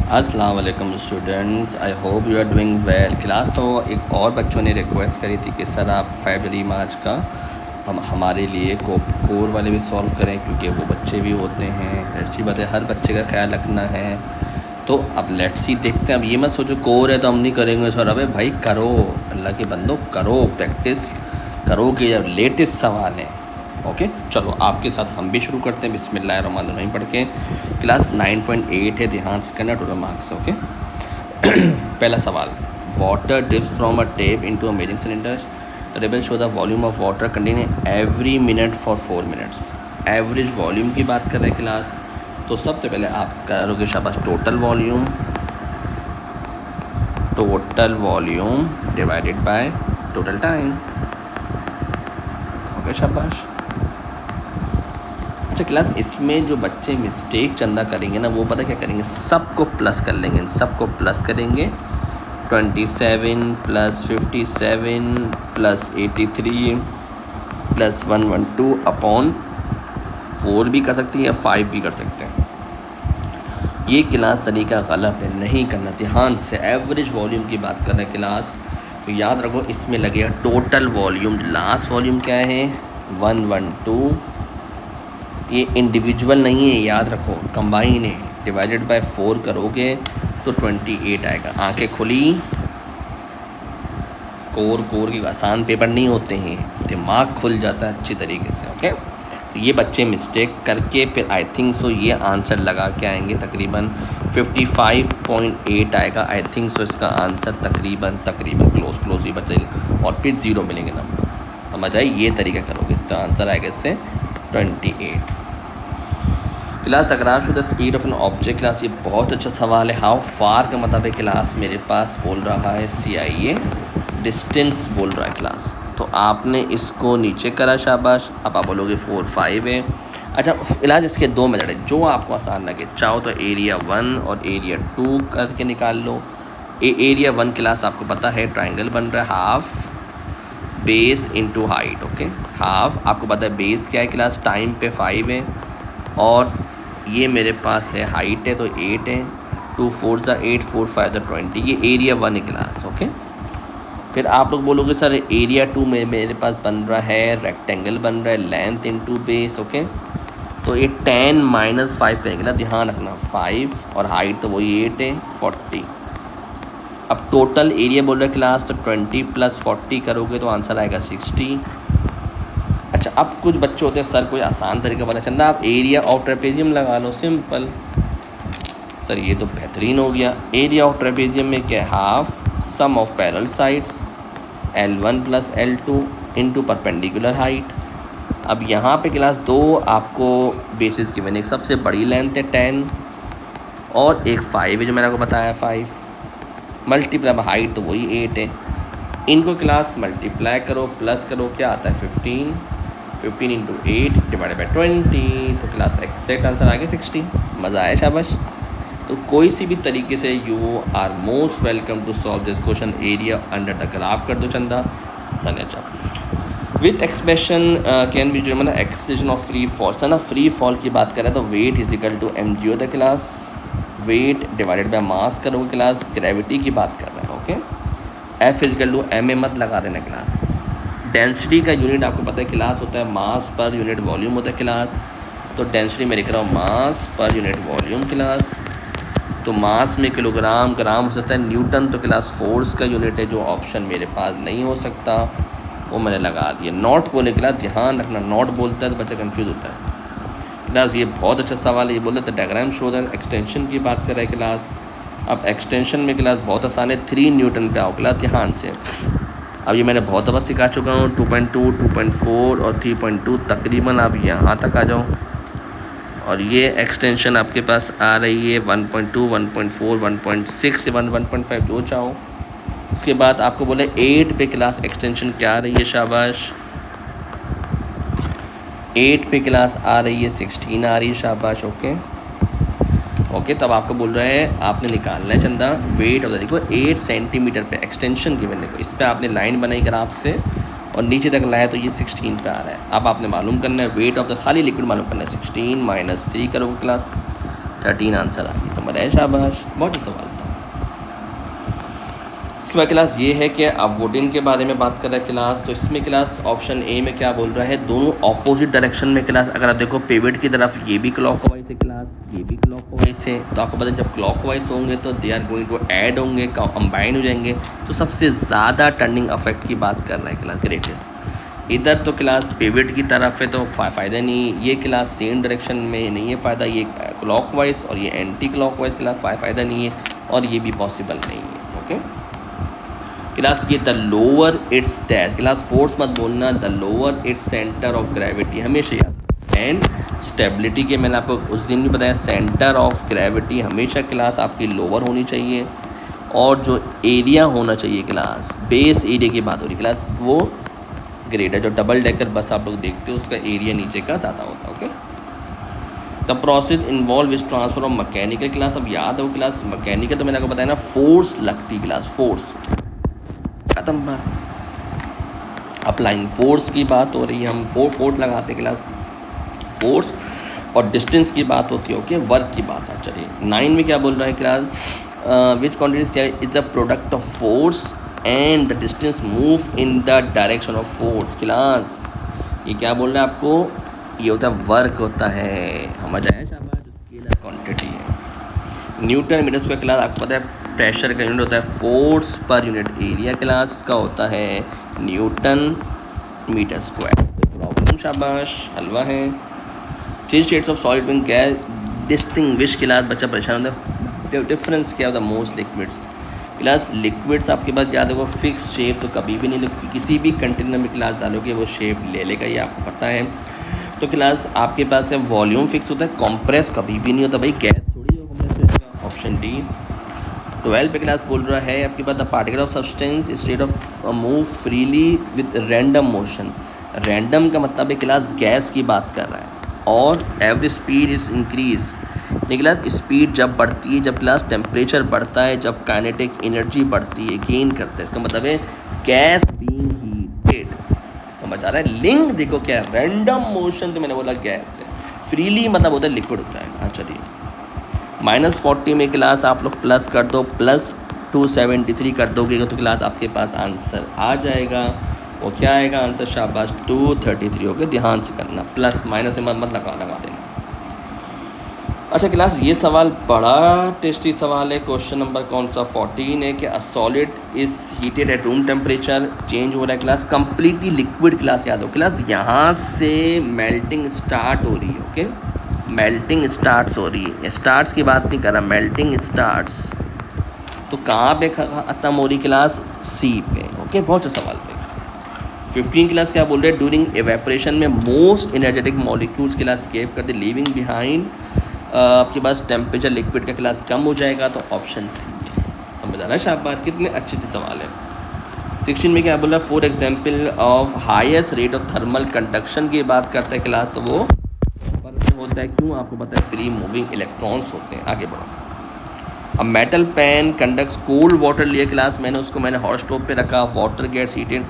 अस्सलाम वालेकुम students, I hope you are doing well. Class तो एक और बच्चों ने रिक्वेस्ट करी थी कि सर आप 5 जनवरी मार्च का हमारे लिए कोर वाले भी सॉल्व करें, क्योंकि वो बच्चे भी होते हैं। ऐसी बात है, हर बच्चे का ख्याल रखना है। तो अब लेट्स सी देखते हैं। अब ये मत सोचो कोर है तो हम नहीं करेंगे सर। अबे भाई करो, अल्लाह के बंदो करो, प्रैक्टिस करो कि जब लेटेस्ट सवाल है। ओके चलो आपके साथ हम भी शुरू करते हैं। बिस्मिल्लाहिर्रहमानिर्रहीम पढ़ के। क्लास 9.8 है, ध्यान से करना, टोटल मार्क्स। ओके पहला सवाल, water dips from a tape into a measuring cylinder. The table show the volume of water containing every minute for 4 minutes. Average volume की बात कर रहे हैं क्लास। तो सबसे पहले आप करोगे शाबाश total volume divided by total time. Okay शाबाश। अच्छा क्लास, इसमें जो बच्चे मिस्टेक चंदा करेंगे ना, वो पता क्या करेंगे, सबको प्लस कर लेंगे, सबको प्लस करेंगे। 27 प्लस 57 प्लस 83 प्लस 112 अपॉन 4 भी कर सकती है या 5 भी कर सकते हैं। ये क्लास तरीका गलत है, नहीं करना। ध्यान से एवरेज वॉल्यूम की बात कर रहे हैं क्लास, तो याद रखो इसमें लगेगा टोटल वॉल्यूम। लास्ट वॉल्यूम क्या है, 112। ये इंडिविजुअल नहीं है, याद रखो, कंबाइन है। डिवाइडेड बाय 4 करोगे तो 28 आएगा। आंखें खुली। कोर के आसान पेपर नहीं होते हैं, दिमाग खुल जाता है अच्छी तरीके से। ओके तो ये बच्चे मिस्टेक करके फिर आई थिंक सो ये आंसर लगा के आएंगे। तकरीबन 55.8 आएगा आई थिंक सो इसका आंसर। तकरीबन क्लोज ही बचे और फिर 0 मिलेंगे नंबर। समझ आए, ये तरीका करोगे तो आंसर आएगा इससे 28। क्लास तकरार शुदा speed of an object. Class ये बहुत अच्छा सवाल है। हाउ फार का मतलब है क्लास, मेरे पास बोल रहा है CIA डिस्टेंस बोल रहा है क्लास। तो आपने इसको नीचे करा शाबाश। अब आप बोलोगे 4 5 है। अच्छा इलाज इसके 2 मेथड है, जो आपको आसान लगे। चाहो तो एरिया 1 और एरिया 2 करके निकाल लो। एरिया 1 क्लास आपको पता है ट्राइंगल बन रहा है, half base into height. Okay half आपको पता है, बेस क्या है क्लास, टाइम पे 5 है, और ये मेरे पास है हाइट है तो 8 है। 2 4 8 4 5 20। ये एरिया 1 है क्लास। ओके फिर आप लोग बोलोगे सर एरिया 2 में मेरे पास बन रहा है रेक्टेंगल बन रहा है, लेंथ इनटू बेस। ओके तो ये 10 - 5 करेंगे ना, ध्यान रखना। 5 और हाइट तो वही 8 है, 40। अब टोटल एरिया बोल रहा है क्लास, तो 20 + 40 करोगे तो आंसर आएगा 60। अच्छा अब कुछ बच्चे होते हैं सर कोई आसान तरीका पता चलता, आप एरिया ऑफ ट्रेपेजियम लगा लो, सिंपल। सर ये तो बेहतरीन हो गया। एरिया ऑफ ट्रेपेजियम में क्या है, half sum of parallel sides L1 + L2 into perpendicular height. अब यहाँ पे क्लास 2 आपको बेसिस गिवन, एक सबसे बड़ी लेंथ है 10 और एक 5 है जो मैंने आपको बताया 5, मल्टीप्लाई हाइट तो वही 8 है। इनको क्लास मल्टीप्लाई करो, प्लस करो, क्या आता है 15 × 8 डिवाइडेड बाई 20। तो क्लास एक्सैक्ट आंसर आ गया 60। मज़ा आया शाबाश। तो कोई सी भी तरीके से you are most welcome to solve this question. Area under the graph कर दो चंदा सनेचा। विथ एक्सप्रेशन कैन बी जो मतलब expression of free fall. Sir ना फ्री फॉल की बात करें तो वेट = mg होता है class. Weight divided by mass करोगे क्लास। ग्रेविटी की बात कर रहे हैं। ओके F = ma मत लगा देना क्लास। डेंसिटी का यूनिट आपको पता है क्लास होता है मास पर यूनिट वॉल्यूम होता है क्लास। तो डेंसिटी मैं लिख रहा हूँ मास पर यूनिट वॉल्यूम क्लास। तो मास में किलोग्राम, ग्राम हो सकता है, न्यूटन तो क्लास फोर्स का यूनिट है, जो ऑप्शन मेरे पास नहीं हो सकता, वो मैंने लगा दिया। नॉट बोले क्लास, ध्यान रखना, नॉट बोलता है तो बच्चा कंफ्यूज होता है क्लास। ये बहुत अच्छा सवाल है। ये बोलते थे डायग्राम शो द एक्सटेंशन की बात कर रहा है क्लास। अब एक्सटेंशन में क्लास बहुत आसान है, 3 न्यूटन पे आओ क्लास, ध्यान से। अब ये मैंने बहुत दफ़ा सिखा चुका हूँ, 2.2 2.4 और 3.2 तकरीबन आप यहाँ तक आ जाओ। और ये एक्सटेंशन आपके पास आ रही है 1.2 1.4 1.6 1.5 जो चाहो। उसके बाद आपको बोले 8 पे क्लास एक्सटेंशन क्या आ रही है, शाबाश। 8 पे क्लास आ रही है 16 आ रही है, शाबाश। ओके तब आपको बोल रहे हैं आपने निकालना है चंदा वेट ऑफ द, देखो 8 सेंटीमीटर पे एक्सटेंशन गिवन है। इस पर आपने लाइन बनाई ग्राफ से और नीचे तक लाया तो ये 16 पे आ रहा है। अब आपने मालूम करना है वेट ऑफ द, खाली लिक्विड मालूम करना है। 16 - 3 करोगे क्लास, 13 आंसर आ गया। समझ आए, शाबाश, बहुत ही सवाल था। इसके बाद क्लास ये है कि अब वुडन के बारे में बात कर रहा है क्लास। तो इसमें क्लास ऑप्शन ए में क्या बोल रहा है, दोनों ऑपोजिट डायरेक्शन में क्लास। अगर आप देखो पिवट की तरफ, ये भी क्लॉकवाइज है क्लास, ये भी क्लॉकवाइज है। तो आपको पता है जब क्लॉकवाइज होंगे तो they are going to add होंगे, कंबाइन हो जाएंगे। तो सबसे ज़्यादा टर्निंग अफेक्ट की बात कर रहा है क्लास ग्रेटेस्ट। इधर तो क्लास पिवट की तरफ है तो फ़ायदा नहीं, ये क्लास सेम डायरेक्शन में नहीं है फ़ायदा, ये क्लॉकवाइज और ये एंटी क्लॉकवाइज क्लास फ़ायदा नहीं है, और ये भी पॉसिबल नहीं है। ओके क्लास, ये the lower it's dash class, force मत बोलना, the lower its centre of gravity हमेशा याद। एंड स्टेबिलिटी के मैंने आपको उस दिन भी बताया, सेंटर ऑफ ग्रेविटी हमेशा क्लास आपकी लोअर होनी चाहिए, और जो एरिया होना चाहिए क्लास, बेस एरिया की बात हो रही क्लास, वो ग्रेटर। जो डबल डेकर बस आप लोग देखते हो उसका एरिया नीचे का ज़्यादा होता है। Okay the process involve is transfer of mechanical class. अब याद हो क्लास, मैकेनिकल तो मैंने आपको बताया ना, फोर्स लगती क्लास, फोर्स खत्म बात। अप्लाइंग फोर्स की बात हो रही है, हम फोर्स लगाते क्लास, फोर्स और डिस्टेंस की बात होती है। ओके वर्क की बात है। चलिए 9 में क्या बोल रहा है क्लास, विच क्वांटिटीज क्या is the product of force and the distance move in the direction of force. Class ये क्या बोल रहा है आपको, ये होता है वर्क होता है, समझ आया, शाबाश, स्केलर क्वांटिटी है। न्यूटन मीटर स्क्वायर क्लास, आपको पता है प्रेशर का यूनिट होता है force per unit area class, इसका होता है न्यूटन मीटर स्क्वायर। प्रॉब्लम, शाबाश, हलवा है। 3 states of solid with gas distinguish class, बच्चा परेशान होता है, डिफरेंस क्या होता है मोस्ट लिक्विड्स क्लास। लिक्विड्स आपके पास याद होगा फिक्स शेप तो कभी भी नहीं, किसी भी कंटेनर में क्लास डालोगे वो शेप ले लेगा, ये आपको पता है। तो क्लास आपके पास है वॉल्यूम फिक्स होता है, कॉम्प्रेस कभी भी नहीं होता, भाई गैस थोड़ी हो कॉम्प्रेस। Option D. 12 पे क्लास बोल रहा है आपके पास, the particle of substance state of move freely with random motion. Random का मतलब है क्लास गैस की बात कर रहा है, और average speed is increase. Class speed जब बढ़ती है, जब क्लास टेम्परेचर बढ़ता है, जब काइनेटिक एनर्जी बढ़ती है, गेन करता है, इसका मतलब है गैस बीइंग हीटेड। समझ आ रहा है, लिंक देखो क्या है, रैंडम मोशन तो मैंने बोला गैस है, फ्रीली मतलब होता है लिक्विड होता है। हाँ चलिए -40 में क्लास आप लोग प्लस कर दो, प्लस 273 कर दोगे तो क्लास आपके पास आंसर आ जाएगा। वो क्या आएगा आंसर, शाबाश, 233 हो गया। ध्यान से करना, प्लस माइनस से मत लगा देना। अच्छा क्लास, ये सवाल बड़ा टेस्टी सवाल है। क्वेश्चन नंबर कौन सा 14 है कि a solid is heated at room temperature, change हो रहा है क्लास, कंप्लीटली लिक्विड क्लास। याद हो क्लास, यहाँ से मेल्टिंग स्टार्ट हो रही है। ओके मेल्टिंग स्टार्ट्स हो रही है, स्टार्ट्स की बात नहीं कर रहा, मेल्टिंग स्टार्ट्स। तो कहाँ पे ख़त्म हो रही क्लास, सी पे। ओके बहुत अच्छा सवाल पे। 15 क्लास क्या बोल रहे हैं, ड्यूरिंग एवेपोरेशन में most energetic molecules class escape करते, लीविंग बिहाइंड आपके पास टेम्परेचर लिक्विड का क्लास कम हो जाएगा। तो ऑप्शन सी। समझ आ रहा है, शाबाश, कितने अच्छे सवाल है। 16 में क्या बोला, for example of highest rate of thermal conduction की बात करता है क्लास, तो वो होता है, क्यों आपको पता है, फ्री मूविंग इलेक्ट्रॉन्स होते हैं। आगे बढ़ो। अब metal pan conducts cold water लिए क्लास, मैंने हॉट स्टोव पे रखा, water gets heated.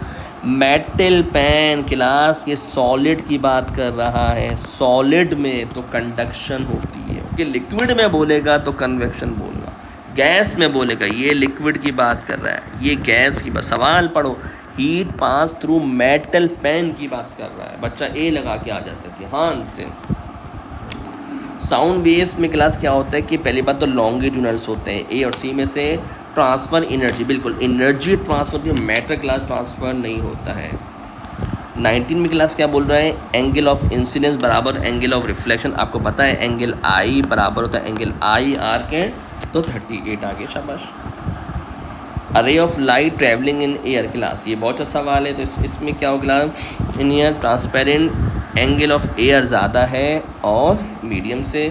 Metal pan class ये सॉलिड की बात कर रहा है, सॉलिड में तो कंडक्शन होती है। ओके लिक्विड में बोलेगा तो कन्वेक्शन बोलना, गैस में बोलेगा, ये लिक्विड की बात कर रहा है, ये गैस की बात। सवाल पढ़ो, heat pass through metal pan की बात कर रहा है, बच्चा ए लगा के आ जाते थे। हाँ से साउंड वेव्स में क्लास क्या होता है कि पहली बात तो लॉन्गिट्यूडनल्स होते हैं, ए और सी में से ट्रांसफ़र एनर्जी, बिल्कुल एनर्जी ट्रांसफर होती है, मैटर क्लास ट्रांसफ़र नहीं होता है। 19 में क्लास क्या बोल रहा है, एंगल ऑफ इंसिडेंस बराबर एंगल ऑफ रिफ्लेक्शन। आपको पता है एंगल आई बराबर होता है एंगल आई आर के, तो 38 आ गए, शाबाश। अरे of light travelling in air class, ये बहुत अच्छा सवाल है। तो इसमें क्या हो class, in air transparent angle of air ज़्यादा है और मीडियम से,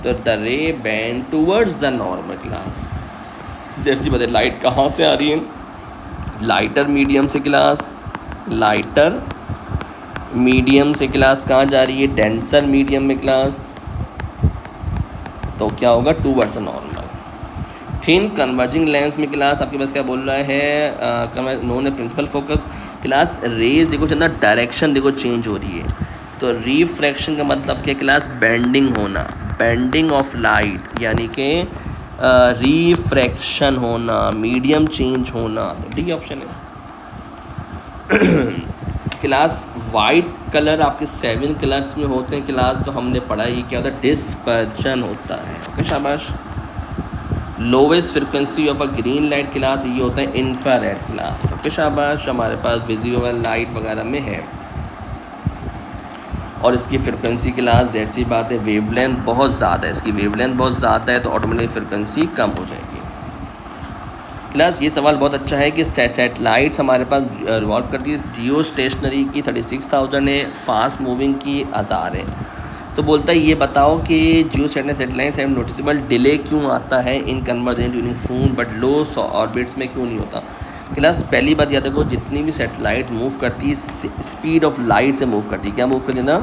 तो द रे band towards the normal class. जैसी बता लाइट कहाँ से आ रही है, लाइटर मीडियम से क्लास, लाइटर मीडियम से क्लास कहाँ जा रही है, डेंसर मीडियम में क्लास, तो क्या होगा, towards the normal. Thin converging lens में क्लास आपके पास क्या बोल रहा है, नोन है प्रिंसिपल फोकस क्लास। रेज देखो चंदा, डायरेक्शन देखो चेंज हो रही है, तो रिफ्रैक्शन का मतलब क्या क्लास, बेंडिंग होना, बेंडिंग ऑफ लाइट, यानी कि रिफ्रैक्शन होना, मीडियम चेंज होना, तो डी ऑप्शन है। क्लास वाइट कलर आपके 7 कलर्स में होते हैं क्लास, जो हमने पढ़ा ये क्या होता है, डिस्पर्जन होता है। ओके शाबाश। Lowest frequency of a green light class ये होता है इंफ्रारेड क्लास। ओके शाबाश, हमारे पास विजिबल लाइट वगैरह में है। और इसकी फ्रिक्वेंसी क्लास ज़ाहिर सी बात है वेवलेंथ बहुत ज़्यादा है, इसकी वेवलेंथ बहुत ज़्यादा है तो ऑटोमेटिक फ्रिक्वेंसी कम हो जाएगी। क्लास ये सवाल बहुत अच्छा है कि सैटेलाइट्स हमारे पास रिवॉल्व करती है, जियो स्टेशनरी की 36,000 है, फास्ट मूविंग की 1000 है। तो बोलता है ये बताओ कि जियो सैटेलाइट्स हैव नोटिसेबल डिले क्यों आता है in conversion during phone but low orbits में क्यों नहीं होता। क्लास पहली बात याद रखो, जितनी भी सैटेलाइट मूव करती है स्पीड ऑफ लाइट से मूव करती है। क्या मूव करती है ना,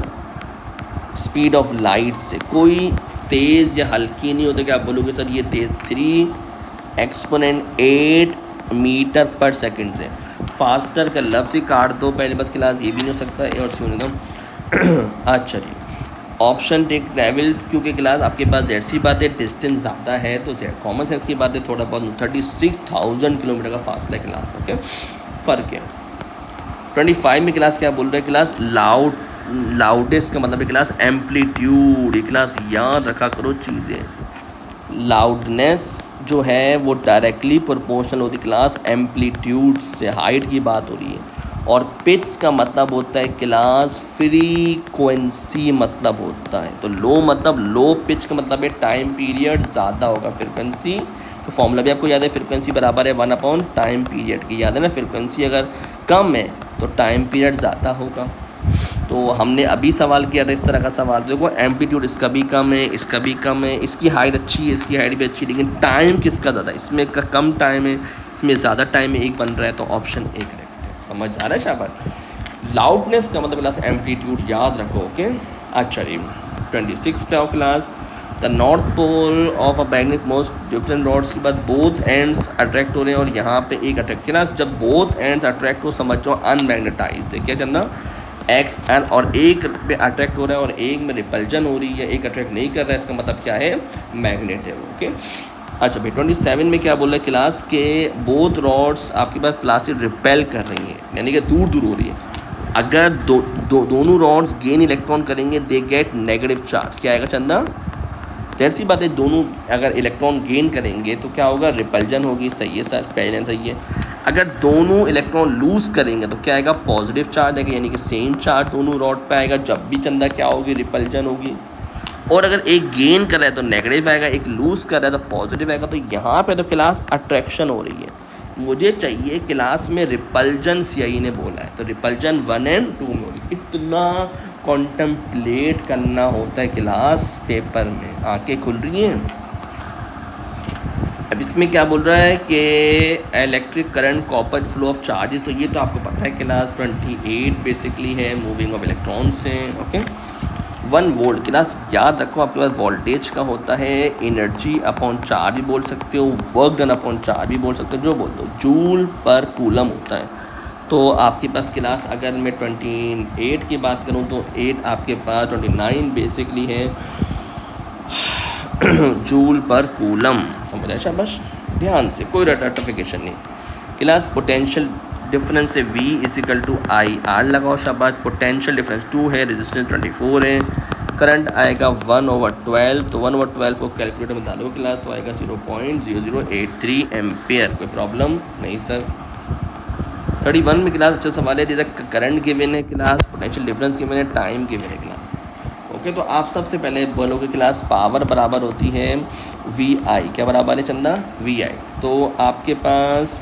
स्पीड ऑफ लाइट से। कोई तेज़ या हल्की नहीं होती कि आप बोलोगे सर ये तेज़ 3 एक्सपोनेंट 8 मीटर पर सेकंड से। फास्टर का लफ्ज़ ही काट दो पहले, बस क्लास ये भी नहीं हो सकता है और सुन एकदम। अच्छा जी, ऑप्शन टेक ट्रैवल, क्योंकि क्लास आपके पास ऐसी बात है डिस्टेंस ज़्यादा है तो कॉमन सेंस की बात है, थोड़ा बहुत 36,000 किलोमीटर का फासला है क्लास। ओके, फ़र्क है। 25 में क्लास क्या बोल रहा है क्लास, लाउडेस्ट का मतलब है क्लास एम्पलीट्यूड। ये क्लास याद रखा करो चीज़ें, लाउडनेस जो है वो डायरेक्टली प्रोपोर्शनल होती क्लास एम्पलीट्यूड से, हाइट की बात हो रही है। और पिच का मतलब होता है क्लास फ्रीक्वेंसी मतलब होता है, तो लो मतलब लो पिच का मतलब है टाइम पीरियड ज़्यादा होगा। फ्रीक्वेंसी तो फॉर्मूला भी आपको याद है, फ्रीक्वेंसी बराबर है 1 टाइम पीरियड की, याद है ना। फ्रीक्वेंसी अगर कम है तो टाइम पीरियड ज़्यादा होगा। तो हमने अभी सवाल किया था इस तरह का सवाल, देखो एम्पलीट्यूड इसका भी कम है, इसका भी कम है, इसकी हाइट अच्छी है, इसकी हाइट भी अच्छी है, लेकिन टाइम किसका ज़्यादा है, इसमें का कम टाइम है, इसमें ज़्यादा टाइम है, एक बन रहा है, तो ऑप्शन ए करेक्ट है। समझ आ रहा है शाबाश। लाउडनेस का मतलब क्लास एम्पलीट्यूड याद रखो। ओके, अच्छा जी 26 पे आओ class. The north pole of a magnet most different rods के बाद बोथ एंड्स अट्रैक्ट हो रहे हैं और यहाँ पे एक अट्रैक्ट क्लास, जब बोथ एंड्स अट्रैक्ट हो समझ जाओ अनमैग्नेटाइज्ड है। क्या चंदा, एक्स एन, और एक पे अट्रैक्ट हो रहा है और एक में रिपल्जन हो रही है, एक अट्रैक्ट नहीं कर रहा है, इसका मतलब क्या है, मैग्नेट है। ओके, अच्छा भाई 27 में क्या बोल रहा है क्लास के बोथ रॉड्स आपके पास प्लास्टिक रिपेल कर रही हैं, यानी कि दूर दूर हो रही है। अगर दोनों रॉड्स गेन इलेक्ट्रॉन करेंगे दे गेट नेगेटिव चार्ज। क्या आएगा चंदा, जैसी बात है, दोनों अगर इलेक्ट्रॉन गेन करेंगे तो क्या होगा, रिपल्जन होगी। सही है सर, पहले सही है। अगर दोनों इलेक्ट्रॉन लूज़ करेंगे तो क्या आएगा, पॉजिटिव चार्ज आएगा, यानी कि सेम चार्ज दोनों रॉड पे आएगा। जब भी चंदा क्या होगी, रिपल्जन होगी। और अगर एक गेन कर रहा है तो नेगेटिव आएगा, एक लूज़ कर रहा है तो पॉजिटिव आएगा। तो यहाँ पे तो क्लास अट्रैक्शन हो रही है, मुझे चाहिए क्लास में रिपल्जन, सीआई ने बोला है तो रिपल्जन 1 और 2 में होगी। इतना कॉन्टेम्पलेट करना होता है क्लास पेपर में, आंखें खुल रही हैं। अब इसमें क्या बोल रहा है कि electric current copper flow of charges, तो ये तो आपको पता है क्लास 28 बेसिकली है, मूविंग ऑफ इलेक्ट्रॉन्स हैं। ओके, 1 वोल्ट क्लास याद रखो आपके पास वोल्टेज का होता है, एनर्जी अपॉन चार्ज भी बोल सकते हो, वर्क डन अपॉन चार्ज भी बोल सकते हो, जो बोल दो, जूल पर कूलम होता है। तो आपके पास क्लास अगर मैं 28 की बात करूँ तो 8 आपके पास 29 बेसिकली है जूल पर कूलम। समझ आया शाबाश, ध्यान से, कोई रटिफिकेशन नहीं। क्लास पोटेंशियल डिफरेंस है V equal to I R लगाओ शाबाश। पोटेंशियल डिफरेंस 2 है, रेजिस्टेंस 24 है, करंट आएगा 1/12, तो 1/12 को कैलकुलेटर में डालो क्लास तो आएगा 0.0083 एम्पियर। कोई प्रॉब्लम नहीं सर। 31 में क्लास अच्छा सवाल है, जैसे करंट गिवन है क्लास, पोटेंशियल डिफरेंस गिवन है, टाइम गिवन है क्लास। ओके, तो आप सबसे पहले बोलोगे क्लास पावर बराबर होती है VI। क्या बराबर है चंदा, VI। तो आपके पास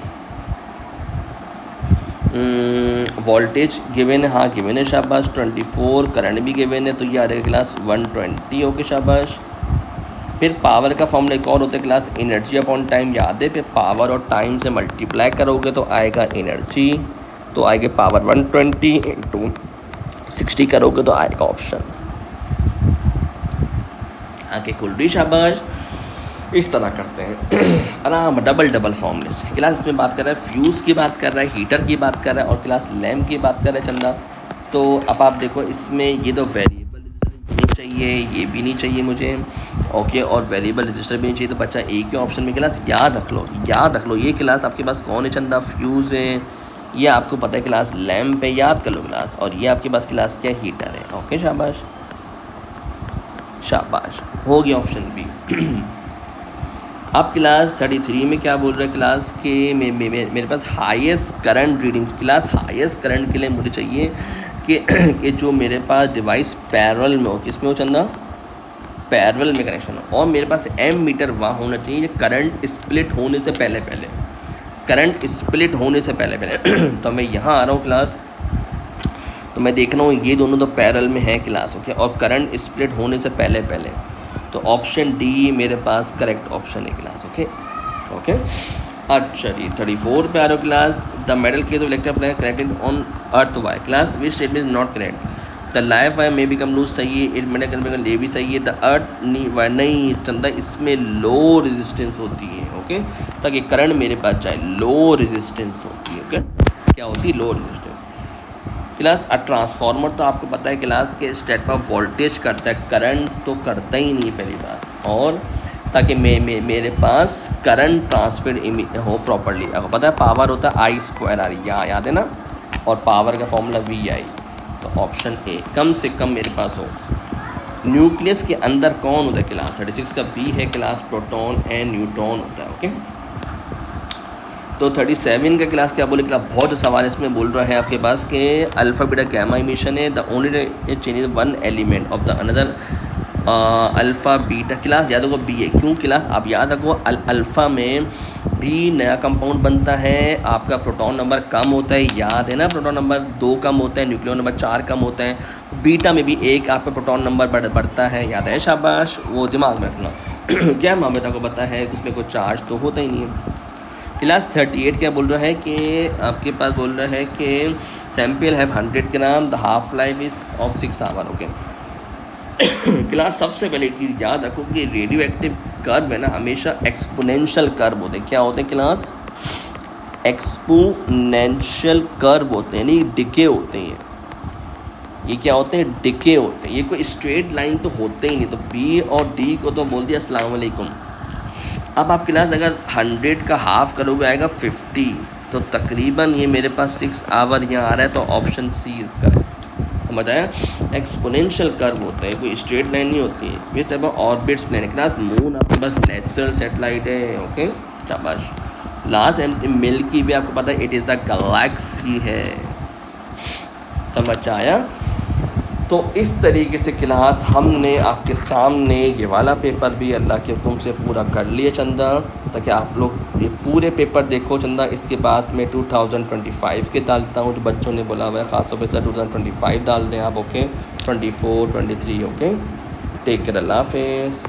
वोल्टेज गिवन है, हाँ गिवन है शाबाश, 24, करंट भी गिवन है, तो ये आ रहेगा क्लास 120। ओके शाबाश। फिर पावर का फॉर्मूला एक और होता है क्लास, एनर्जी अपॉन टाइम, याद है। फिर पावर और टाइम से मल्टीप्लाई करोगे तो आएगा एनर्जी, तो आएगा पावर 120 इंटू 60 करोगे तो आएगा ऑप्शन। आगे खुल रही शाबाश। इस तरह करते हैं आराम, डबल फॉर्मूले से। क्लास इसमें बात कर रहा है फ्यूज़ की बात कर रहा है, हीटर की बात कर रहा है और क्लास लैम्प की बात कर रहा है चंदा। तो अब आप देखो इसमें ये तो वेरिएबल चाहिए, ये भी नहीं चाहिए मुझे, ओके, और वेरिएबल रजिस्टर भी नहीं चाहिए। तो बच्चा एक ही ऑप्शन में क्लास याद रख लो, याद रख लो, ये क्लास आपके पास कौन है चंदा, फ्यूज़ है, ये आपको पता है क्लास लैम्प है, याद कर लो क्लास, और ये आपके पास क्लास क्या हीटर है। ओके, शाबाश शाबाश, हो गया ऑप्शन बी। अब क्लास 33 में क्या बोल रहे हैं क्लास के मेरे पास highest current reading, class highest current के लिए मुझे चाहिए कि जो मेरे पास डिवाइस पैरेलल में हो, किसमें हो चंदा, पैरेलल में कनेक्शन हो, और मेरे पास एम मीटर वहाँ होना चाहिए करंट स्प्लिट होने से पहले पहले, करंट स्प्लिट होने से पहले पहले। तो मैं यहाँ आ रहा हूँ क्लास, तो मैं देख रहा हूँ ये दोनों तो पैरेलल में है क्लास, ओके, और करंट स्प्लिट होने से पहले पहले, तो ऑप्शन डी मेरे पास करेक्ट ऑप्शन है क्लास। ओके ओके, अच्छा जी 34 पे आ रहा हो class, the metal case of electric appliance connected on earth wire, class which statement is not correct, the life wire may become loose, सही है, इट मेटल कनेक्ट ये भी सही है, द अर्थ नहीं चंदा, इसमें लो रेजिस्टेंस होती है, ओके, ताकि करंट मेरे पास जाए, लो रेजिस्टेंस होती है, ओके, क्या होती है, लो रेजिस्टेंस। क्लास ट्रांसफार्मर तो आपको पता है क्लास के स्टेट पर वोल्टेज करता है, करंट तो करता ही नहीं पहली बात, और ताकि मेरे पास करंट ट्रांसफर हो प्रॉपरली, आपको पता है पावर होता है I²R, याद है ना, और पावर का फॉर्मूला VI, तो ऑप्शन ए कम से कम मेरे पास हो। न्यूक्लियस के अंदर कौन होता है क्लास, 36 का बी है क्लास, प्रोटॉन एंड न्यूट्रॉन होता है, ओके। तो 37 का क्लास क्या बोले क्लास, बहुत सवाल इसमें बोल रहा है आपके पास कि अल्फ़ा बीटा गैमा इमिशन है, the only change is one element of the another alpha beta, class याद होगा बी है, क्यों क्लास आप याद रखो, अल्फ़ा में भी नया कंपाउंड बनता है, आपका प्रोटॉन नंबर कम होता है, याद है ना, प्रोटॉन नंबर 2 कम होता है, न्यूक्लियन नंबर 4 कम होता है, बीटा में भी एक आपका प्रोटॉन नंबर बढ़ता है, याद है, शाबाश, वो दिमाग में रखना। गैमा में आपको पता है उसमें कोई चार्ज तो होता ही नहीं है। क्लास 38 क्या बोल रहा है कि आपके पास बोल रहा है कि सैंपल है 100 ग्राम, the half life is of 6 hour, okay. Class सबसे पहले एक चीज़ याद रखो कि रेडियो एक्टिव कर्व है ना हमेशा एक्सपोनेंशियल कर्व होते हैं, क्या होते हैं क्लास, एक्सपोनेंशियल कर्व होते हैं, यानी डिके होते हैं, ये क्या होते हैं, डिके होते हैं, ये कोई स्ट्रेट लाइन तो होते ही नहीं, तो बी और डी को तो बोल दिया अस्सलाम वालेकुम। अब आप क्लास अगर 100 का हाफ करोगे आएगा 50, तो तकरीबन ये मेरे पास 6 आवर यहाँ आ रहा है, तो ऑप्शन सी इसका है, समझ आया। एक्सपोनेंशियल कर्व होता है, कोई स्ट्रेट लाइन नहीं होती है, ये type of orbits planet, class moon आपके पास नेचुरल सैटेलाइट है, ओके, शाबाश। लास्ट मिल्की वे आपको पता है इट इज़ द गैलेक्सी है, समझ आया। तो इस तरीके से क्लास हमने आपके सामने ये वाला पेपर भी अल्लाह के हुक्म से पूरा कर लिया चंदा, ताकि आप लोग ये पूरे पेपर देखो चंदा। इसके बाद मैं 2025 के डालता हूँ, जो बच्चों ने बोला हुआ है ख़ासतौर पर 2025 डाल दें आप, ओके, 24 23, ओके, टेक केयर, अल्लाह हाफ़िज़।